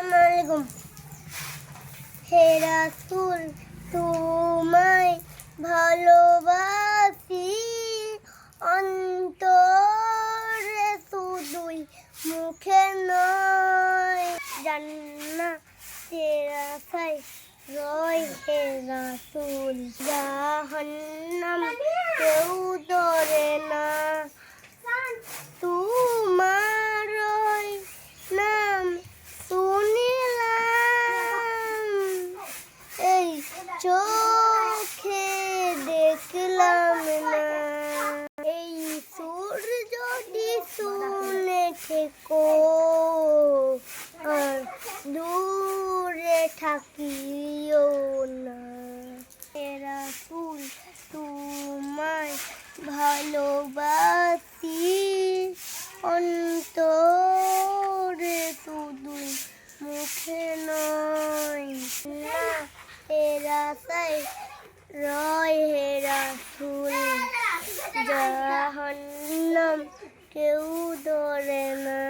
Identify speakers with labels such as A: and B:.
A: আসসালামু আলাইকুম। হে রাসূল, তোমায় ভালোবাসি অন্তরে, শুধুই মুখে নয়। জান্নাতের আশায় রয় হে রাসূল, জাহান্নাম কেউ ধরে না। তোমার নাম শুনিলাম, এই চোখে দেখলাম না। এই সুর যদি শুনে থেকো আর দূরে থাকিও না। হে রাসূল, তোমায় ভালোবাসি অন্তরে, শুধুই মুখে নয়। না এর আশায় রয় হে রাসূল, জাহান্নাম কেউ ধরে না।